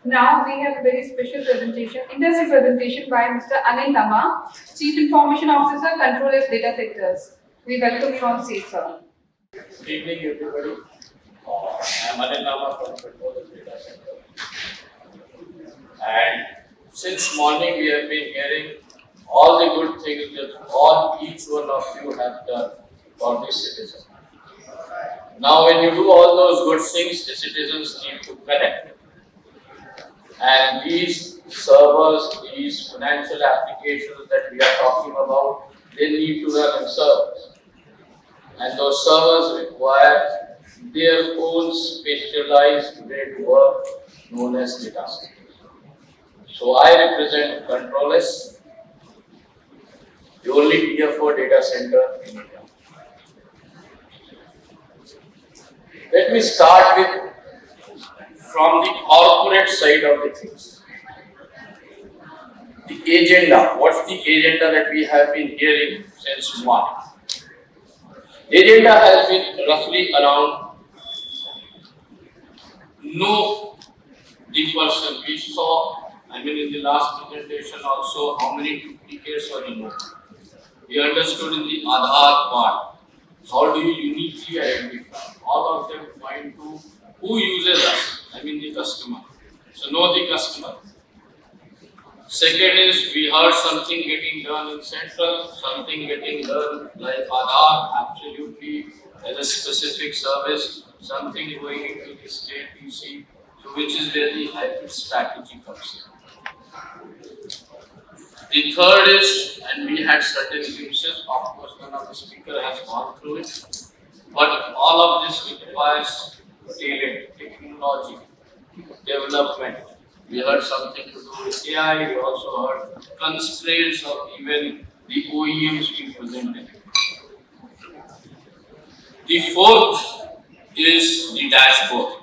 Now we have a very special presentation, industry presentation by Mr. Anil, Chief Information Officer, CtrlS Datacenters. We welcome you on stage, sir. Good evening, everybody. I am Anil from CtrlS Datacenters. And since morning, we have been hearing all the good things that each one of you have done for the citizen. Now, when you do all those good things, the citizens need to connect. And these servers, these financial applications that we are talking about, they need to run in servers. And those servers require their own specialized way to work known as data centers. So I represent CtrlS, the only tier 4 data center in India. Let me start with from the corporate side of the things. The agenda, what's the agenda that we have been hearing since morning? Agenda has been roughly around know the person. We saw, in the last presentation also, how many duplicates were removed. We understood in the Aadhaar part, how do you uniquely identify? All of them point to who uses us, the customer. So know the customer. Second is, we heard something getting done in central, something getting done like Aadhaar, absolutely as a specific service, something going into the state PC, so which is where the hybrid strategy comes in. The third is, and we had certain glimpses, of course none of the speaker has gone through it, but all of this requires talent, technology, development. We heard something to do with AI, we also heard constraints of even the OEMs being presented. The fourth is the dashboard.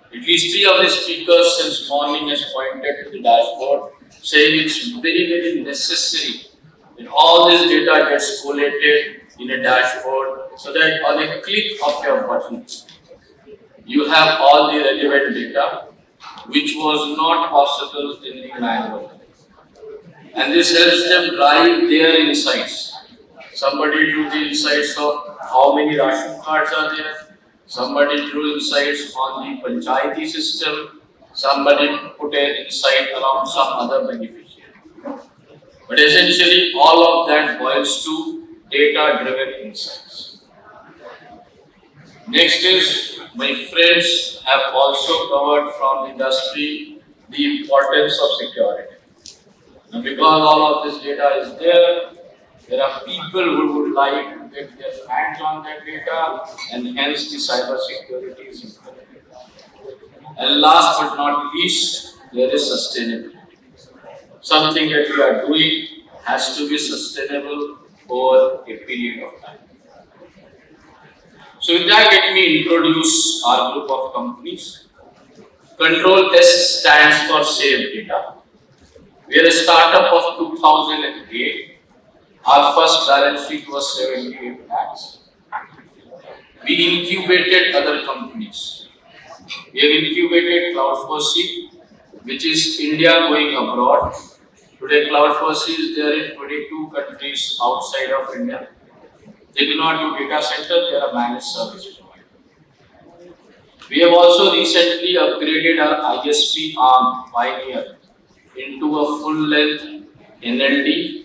At least 3 of the speakers since morning has pointed to the dashboard, saying it's very, very necessary that all this data gets collated in a dashboard so that on a click of your button, you have all the relevant data, which was not possible in the manual. And this helps them drive their insights. Somebody drew the insights of how many ration cards are there, somebody drew insights on the panchayati system, somebody put an insight around some other beneficiary. But essentially, all of that boils to data-driven insights. Next is, my friends have also covered from the industry the importance of security. And because all of this data is there are people who would like to get their hands on that data, and hence the cyber security is important. And last but not least, there is sustainability. Something that we are doing has to be sustainable over a period of time. So with that, let me introduce our group of companies. CtrlS stands for Save Data. We are a startup of 2008. Our first balance sheet was 78 lakhs. We incubated other companies. We have incubated Cloud4C, which is India going abroad. Today, Cloud4C is there in 22 countries outside of India. They do not do data center, they are a managed service provider. We have also recently upgraded our ISP arm Pioneer into a full-length NLD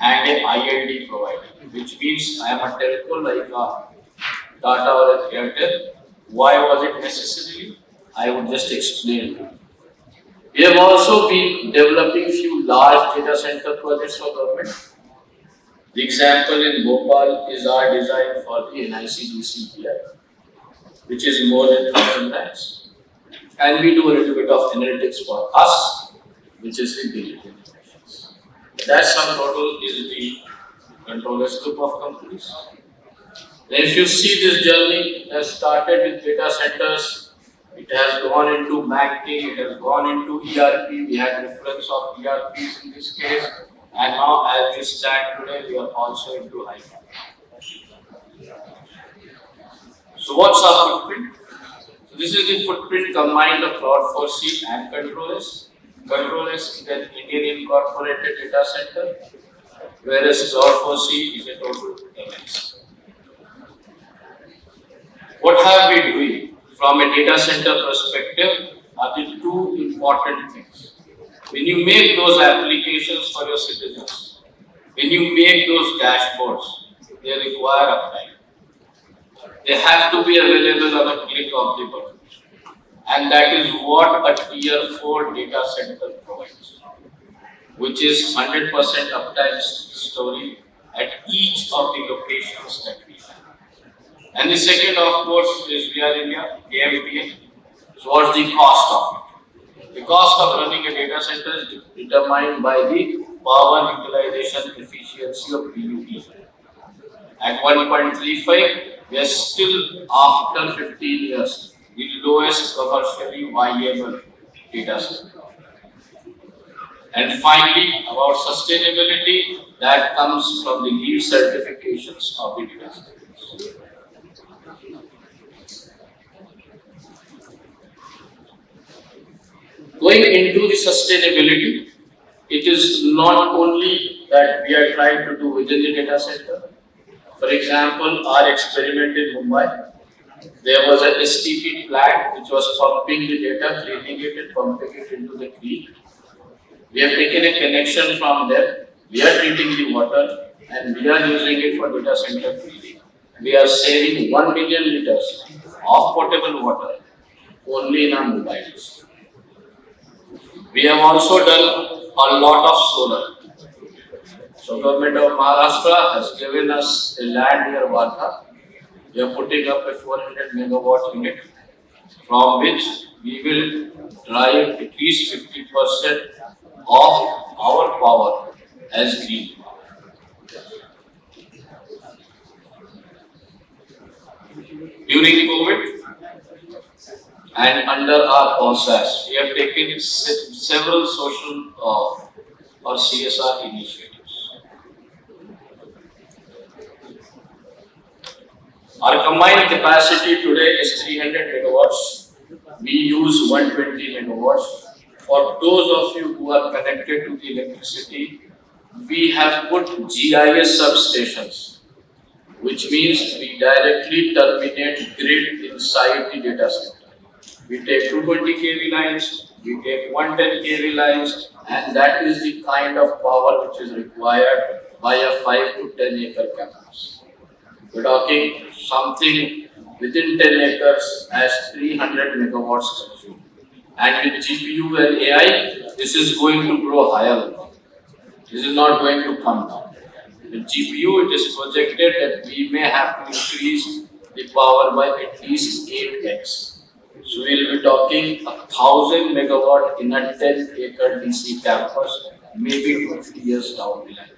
and an ILD provider, which means I am a telco like a Tata or a Airtel. Why was it necessary? I would just explain to you. We have also been developing few large data center projects for government. The example in Bhopal is our design for the NICDC PI, which is more than 1,000 lakhs. And we do a little bit of analytics for us, which is the digital innovations. That sum total is the CtrlS group of companies. Then if you see this journey, it has started with data centers, it has gone into banking, it has gone into ERP, we had reference of ERPs in this case, and now as we stand today, we are also into high-tech. So what's our footprint? So This is the footprint combined of Cloud4C and CtrlS. CtrlS is an Indian incorporated data center, whereas Cloud4C is a total MNC. What have we doing from a data center perspective are the two important things. When you make those applications for your citizens, when you make those dashboards, they require uptime. They have to be available on a click of the button. And that is what a tier 4 data center provides, which is 100% uptime story at each of the locations that we have. And the second, of course, is we are India, AMPL. So what's the cost of it? The cost of running a data center is determined by the power utilization efficiency of PUE. At 1.35, we are still, after 15 years, the lowest commercially viable data center. And finally, about sustainability, that comes from the LEED certifications of the data centers. Going into the sustainability, it is not only that we are trying to do within the data center. For example, our experiment in Mumbai, there was an STP plant which was pumping the data, cleaning it and pumping it into the creek. We have taken a connection from there, we are treating the water and we are using it for data center cleaning. We are saving 1 million liters of potable water only in our Mumbai district. We have also done a lot of solar. So government of Maharashtra has given us a land near Wardha. We are putting up a 400 megawatt unit from which we will drive at least 50% of our power as green power. During COVID and under our process, we have taken several social or CSR initiatives. Our combined capacity today is 300 megawatts. We use 120 megawatts. For those of you who are connected to the electricity, we have put GIS substations, which means we directly terminate grid inside the data center. We take 220 kV lines, we take 110 kV lines, and that is the kind of power which is required by a 5 to 10 acre campus. We're talking something within 10 acres as 300 megawatts consumed. And with GPU and AI, this is going to grow higher. This is not going to come down. With GPU, it is projected that we may have to increase the power by at least 8x. So we will be talking 1,000 megawatt in a 10 acre DC campus, maybe 2 to 3 years down the line.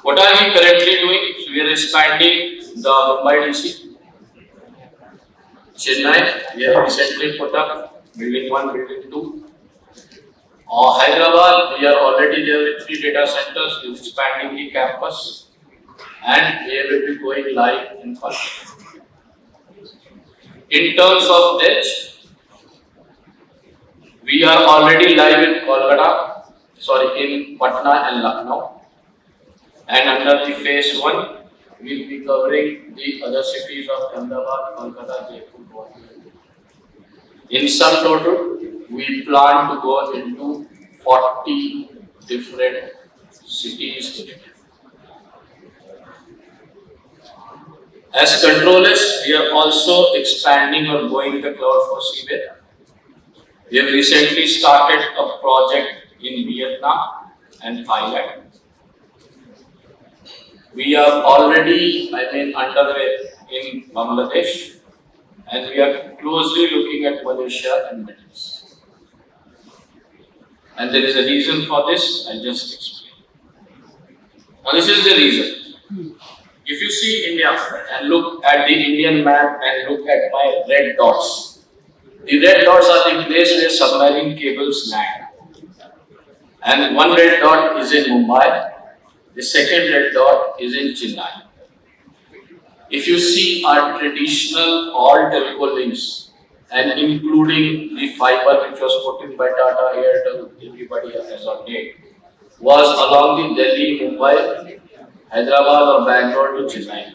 What are we currently doing? So we are expanding the Mumbai DC. Chennai, we have recently put up building 1, building 2. Hyderabad, we are already there with 3 data centers, we are expanding the campus and we will be going live in Kolkata. In terms of depth, we are already live in in Patna and Lucknow. And under the phase 1, we will be covering the other cities of Ahmedabad, Kolkata, Jaipur, Guwahati. In sum total, we plan to go into 40 different cities in India. As CtrlS, we are also expanding or going the Cloud4C way. We have recently started a project in Vietnam and Thailand. We are already, underway in Bangladesh, and we are closely looking at Malaysia and Middle East. And there is a reason for this, I'll just explain. Now this is the reason. If you see India and look at the Indian map and look at my red dots, the red dots are the place where submarine cables land. And one red dot is in Mumbai, the second red dot is in Chennai. If you see our traditional all telco links and including the fiber which was put in by Tata, Airtel, everybody as on date, was along the Delhi, Mumbai, Hyderabad or Bangalore to Chennai.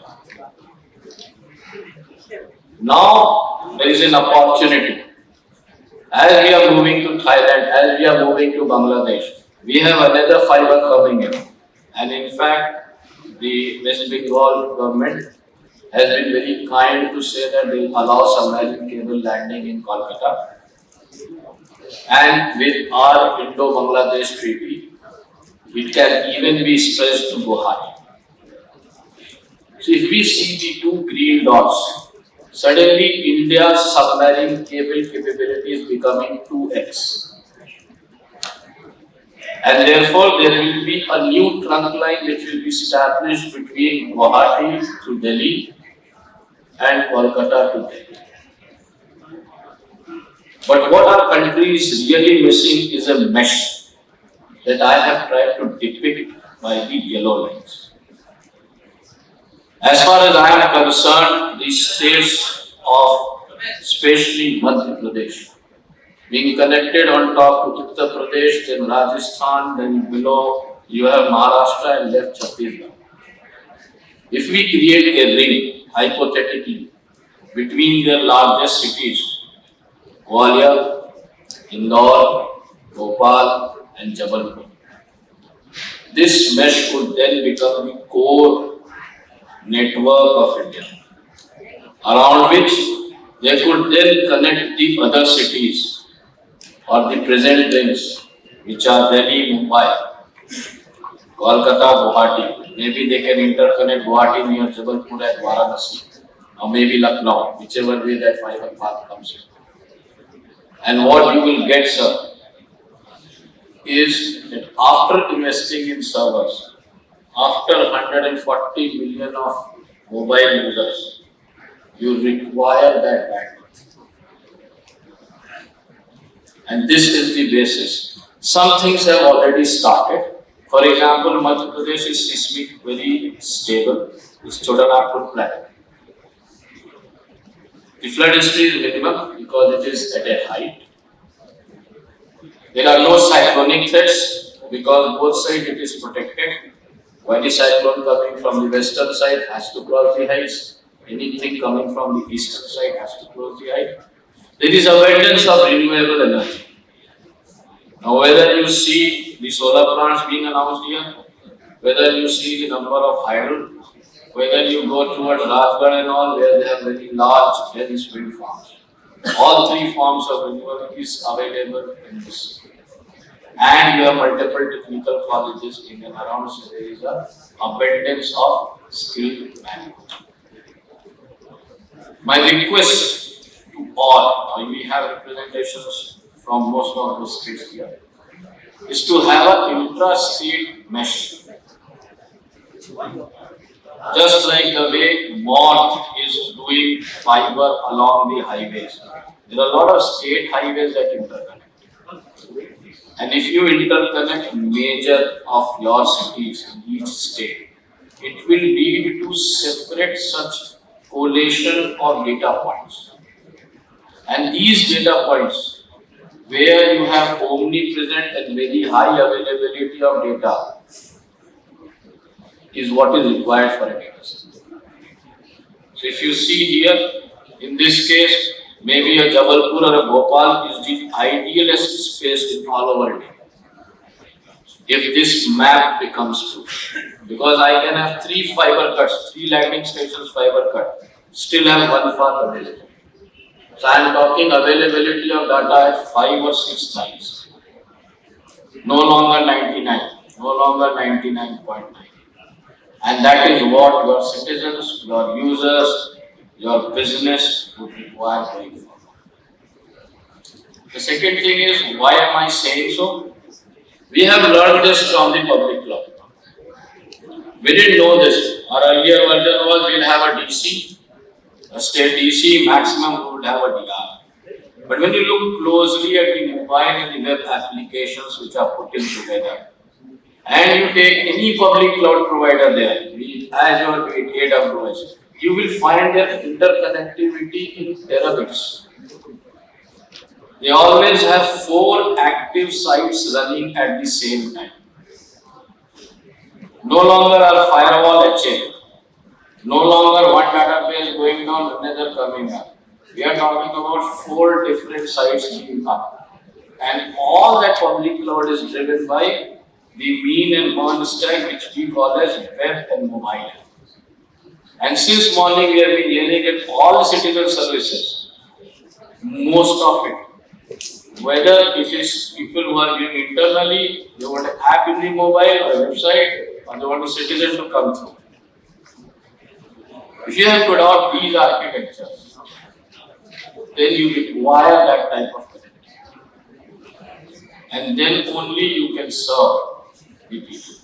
Now there is an opportunity. As we are moving to Thailand, as we are moving to Bangladesh, we have another fiber coming in. And in fact, the West Bengal government has been very kind to say that they will allow submarine cable landing in Kolkata. And with our Indo-Bangladesh treaty, it can even be stretched to Guwahati. So if we see the two green dots, suddenly India's submarine cable capability is becoming 2x. And therefore there will be a new trunk line which will be established between Guwahati to Delhi and Kolkata to Delhi. But what our country is really missing is a mesh that I have tried to depict by the yellow lines. As far as I am concerned, the states of especially Madhya Pradesh being connected on top to Uttar Pradesh, then Rajasthan, then below you have Maharashtra and left Chhattisgarh. If we create a ring, hypothetically, between their largest cities, Gwalior, Indore, Bhopal and Jabalpur, this mesh could then become the core network of India, around which they could then connect the other cities or the present rings, which are Delhi, Mumbai, Kolkata, Guwahati. Maybe they can interconnect Guwahati near Jabalpur and Varanasi, or maybe Lucknow, whichever way that fiber path comes in. And what you will get, sir, is that after investing in servers, after 140 million of mobile users, you require that bandwidth. And this is the basis. Some things have already started. For example, Madhya Pradesh is seismic very stable. It's Chotanagpur Plateau. The flood history is minimum because it is at a height. There are no cyclonic threats because both sides it is protected. While the cyclone coming from the western side has to cross the heights, anything coming from the eastern side has to cross the height. There is abundance of renewable energy. Now whether you see the solar plants being announced here, whether you see the number of hydro, whether you go towards Rajgarh and all where they have very large dense wind farms. All three forms of renewable is available in this. And you have multiple technical colleges in and around, so there is an abundance of skilled manpower. My request to all, we have representations from most of those states here, is to have an intra-state mesh. Just like the way MOD is doing fiber along the highways. There are a lot of state highways that interconnect. And if you interconnect major of your cities in each state, it will lead to separate such collation of data points. And these data points, where you have omnipresent and very high availability of data, is what is required for a data center. So if you see here, in this case, maybe a Jabalpur or a Bhopal is the idealist space in all over India. If this map becomes true, because I can have 3 fiber cuts, 3 landing stations fiber cut, still have 1 path available. So I am talking availability of data at 5 or 6 times. No longer 99, no longer 99.9. And that is what your citizens, your users, your business would require going forward. The second thing is, why am I saying so? We have learned this from the public cloud. We didn't know this. Our earlier version was we'll have a DC, a state DC, maximum we would have a DR. But when you look closely at the mobile and the web applications which are put in together, and you take any public cloud provider there, be it Azure, be it AWS, you will find their interconnectivity in terabits. They always have 4 active sites running at the same time. No longer are firewall HA. No longer one database going down, another coming up. We are talking about 4 different sites being up. And all that public cloud is driven by the mean and merge stack, which we call as web and mobile. And since morning we have been yelling at all citizen services, most of it, whether it is people who are doing internally, they want an app in the mobile or website, or they want a citizen to come through. If you have to adopt these architectures, then you require that type of connectivity. And then only you can serve the people.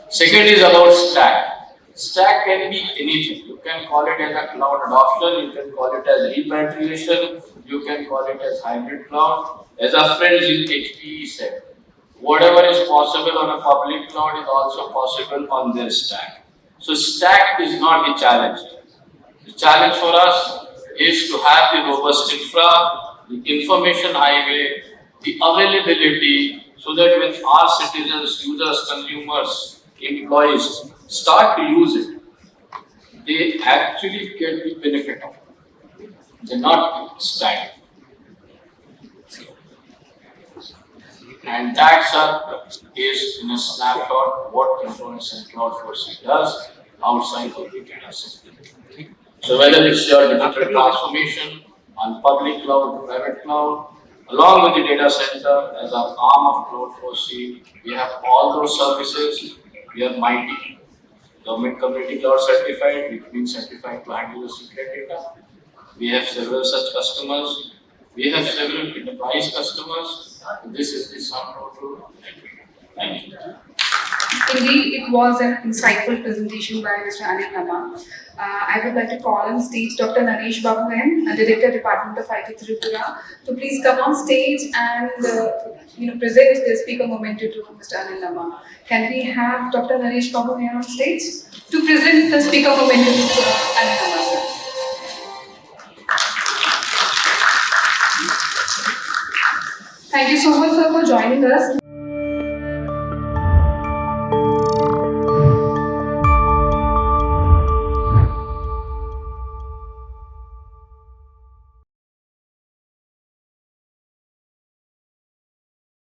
Second is about stack. Stack can be anything. You can call it as a cloud adoption, you can call it as repatriation, you can call it as hybrid cloud. As our friends in HPE said, whatever is possible on a public cloud is also possible on their stack. So stack is not the challenge. The challenge for us is to have the robust infra, the information highway, the availability, so that when our citizens, users, consumers, employees start to use it, they actually get the benefit of it. They're not stagnant. And that, sir, is in a snapshot what CtrlS and Cloud4C does outside of the data center. So whether it's your digital transformation on public cloud, private cloud, along with the data center as our arm of Cloud4C, we have all those services. We are mighty, government community cloud certified, which means certified to handle the secret data. We have several such customers. We have several enterprise customers. This is the sum total. Thank you. Indeed, it was an insightful presentation by Mr. Anil Nama. I would like to call on stage Dr. Naresh Babu M, Director Department of IT Tripura, to please come on stage and present the speaker memento to Mr. Anil Nama. Can we have Dr. Naresh Babu here on stage to present the speaker memento to Mr. Anil Nama, sir? Thank you so much, sir, for joining us.